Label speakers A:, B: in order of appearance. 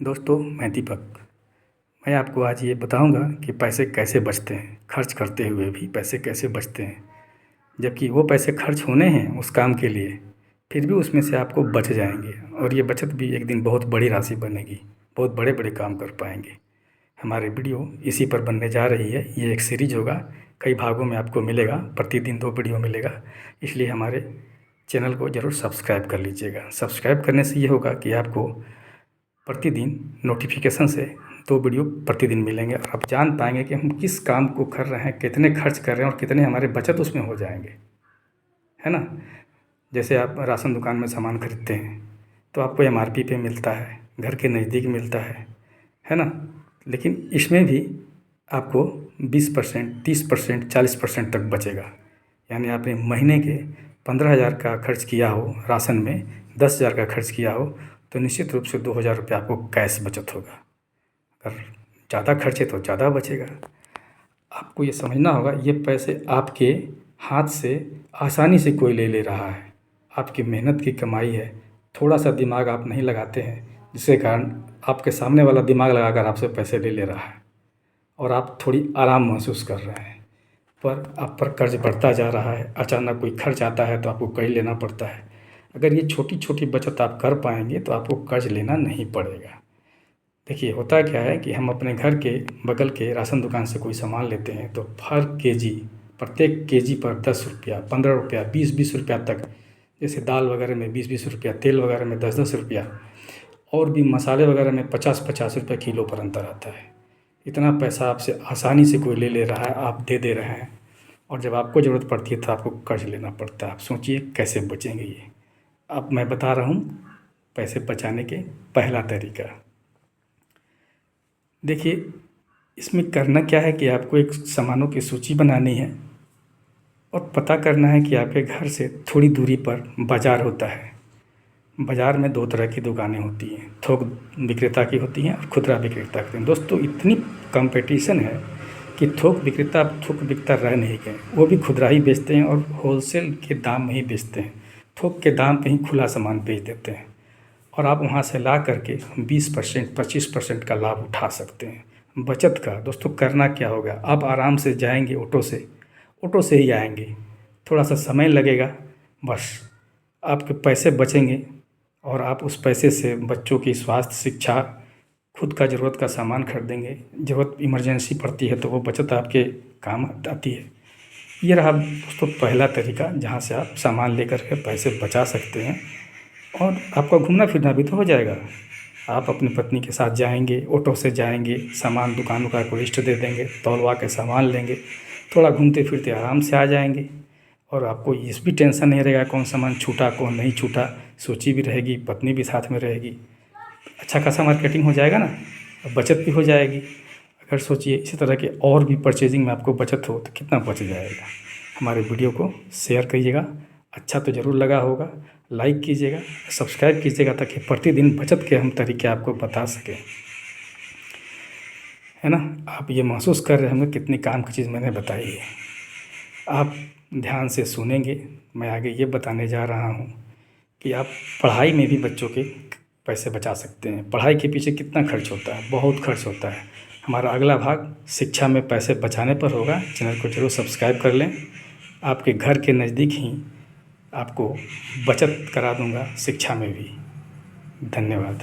A: दोस्तों, मैं दीपक। मैं आपको आज ये बताऊंगा कि पैसे कैसे बचते हैं, खर्च करते हुए भी पैसे कैसे बचते हैं। जबकि वो पैसे खर्च होने हैं उस काम के लिए, फिर भी उसमें से आपको बच जाएंगे और ये बचत भी एक दिन बहुत बड़ी राशि बनेगी। बहुत बड़े बड़े काम कर पाएंगे। हमारी वीडियो इसी पर बनने जा रही है। ये एक सीरीज होगा, कई भागों में आपको मिलेगा। प्रतिदिन 2 वीडियो मिलेगा। इसलिए हमारे चैनल को ज़रूर सब्सक्राइब कर लीजिएगा। सब्सक्राइब करने से ये होगा कि आपको प्रतिदिन नोटिफिकेशन से 2 वीडियो प्रतिदिन मिलेंगे और आप जान पाएंगे कि हम किस काम को कर रहे हैं, कितने खर्च कर रहे हैं और कितने हमारे बचत उसमें हो जाएंगे, है ना। जैसे आप राशन दुकान में सामान खरीदते हैं तो आपको MRP पे मिलता है, घर के नज़दीक मिलता है ना। लेकिन इसमें भी आपको 20%, 30%, 40% तक बचेगा। यानी आपने महीने के 15,000 का खर्च किया हो, राशन में 10,000 का खर्च किया हो, तो निश्चित रूप से 2,000 रुपये आपको कैश बचत होगा। अगर ज़्यादा खर्चे तो ज़्यादा बचेगा। आपको ये समझना होगा, ये पैसे आपके हाथ से आसानी से कोई ले रहा है। आपकी मेहनत की कमाई है। थोड़ा सा दिमाग आप नहीं लगाते हैं, जिसके कारण आपके सामने वाला दिमाग लगाकर आपसे पैसे ले रहा है और आप थोड़ी आराम महसूस कर रहे हैं। पर आप पर कर्ज बढ़ता जा रहा है। अचानक कोई खर्च आता है तो आपको कर्ज लेना पड़ता है। अगर ये छोटी छोटी बचत आप कर पाएंगे तो आपको कर्ज लेना नहीं पड़ेगा। देखिए, होता क्या है कि हम अपने घर के बगल के राशन दुकान से कोई सामान लेते हैं तो हर केजी, प्रत्येक केजी पर 10 रुपया, 15 रुपया, 20-20 रुपया तक, जैसे दाल वगैरह में 20-20 रुपया, तेल वगैरह में 10-10 रुपया और भी मसाले वगैरह में 50-50 रुपये किलो पर अंतर आता है। इतना पैसा आपसे आसानी से कोई ले रहा है, आप दे रहे हैं। और जब आपको ज़रूरत पड़ती है तो आपको कर्ज लेना पड़ता है। आप सोचिए कैसे बचेंगे ये। अब मैं बता रहा हूँ पैसे बचाने के पहला तरीका। देखिए, इसमें करना क्या है कि आपको एक सामानों की सूची बनानी है और पता करना है कि आपके घर से थोड़ी दूरी पर बाज़ार होता है। बाज़ार में 2 तरह की दुकानें होती हैं, थोक विक्रेता की होती हैं और खुदरा विक्रेता की। दोस्तों, इतनी कंपटीशन है कि थोक विक्रेता अब थोक विक्रेता रह नहीं गए। वो भी खुदरा ही बेचते हैं और होलसेल के दाम में ही बेचते हैं। थोक के दाम पे ही खुला सामान बेच देते हैं और आप वहाँ से ला करके 20%, 25% का लाभ उठा सकते हैं। बचत का दोस्तों करना क्या होगा, आप आराम से जाएंगे, ऑटो से ही आएंगे। थोड़ा सा समय लगेगा, बस आपके पैसे बचेंगे और आप उस पैसे से बच्चों की स्वास्थ्य, शिक्षा, खुद का ज़रूरत का सामान खरीदेंगे। ज़रूरत इमरजेंसी पड़ती है तो वो बचत आपके काम आती है। ये रहा दोस्तों पहला तरीका, जहाँ से आप सामान लेकर के पैसे बचा सकते हैं और आपका घूमना फिरना भी तो हो जाएगा। आप अपनी पत्नी के साथ जाएंगे, ऑटो से जाएंगे, सामान दुकानों का को लिस्ट दे देंगे, तौलवा के सामान लेंगे, थोड़ा घूमते फिरते आराम से आ जाएंगे और आपको इस भी टेंशन नहीं रहेगा कौन सामान छूटा कौन नहीं छूटा। सूची भी रहेगी, पत्नी भी साथ में रहेगी। अच्छा खासा मार्केटिंग हो जाएगा ना, और बचत भी हो जाएगी। अगर सोचिए इसी तरह के और भी परचेजिंग में आपको बचत हो तो कितना बच जाएगा। हमारे वीडियो को शेयर करिएगा। अच्छा तो ज़रूर लगा होगा, लाइक कीजिएगा, सब्सक्राइब कीजिएगा ताकि प्रतिदिन बचत के हम तरीके आपको बता सकें, है ना। आप ये महसूस कर रहे होंगे कितनी काम की चीज़ मैंने बताई है। आप ध्यान से सुनेंगे। मैं आगे ये बताने जा रहा हूँ कि आप पढ़ाई में भी बच्चों के पैसे बचा सकते हैं। पढ़ाई के पीछे कितना खर्च होता है, बहुत खर्च होता है। हमारा अगला भाग शिक्षा में पैसे बचाने पर होगा। चैनल को जरूर सब्सक्राइब कर लें। आपके घर के नज़दीक ही आपको बचत करा दूंगा शिक्षा में भी। धन्यवाद।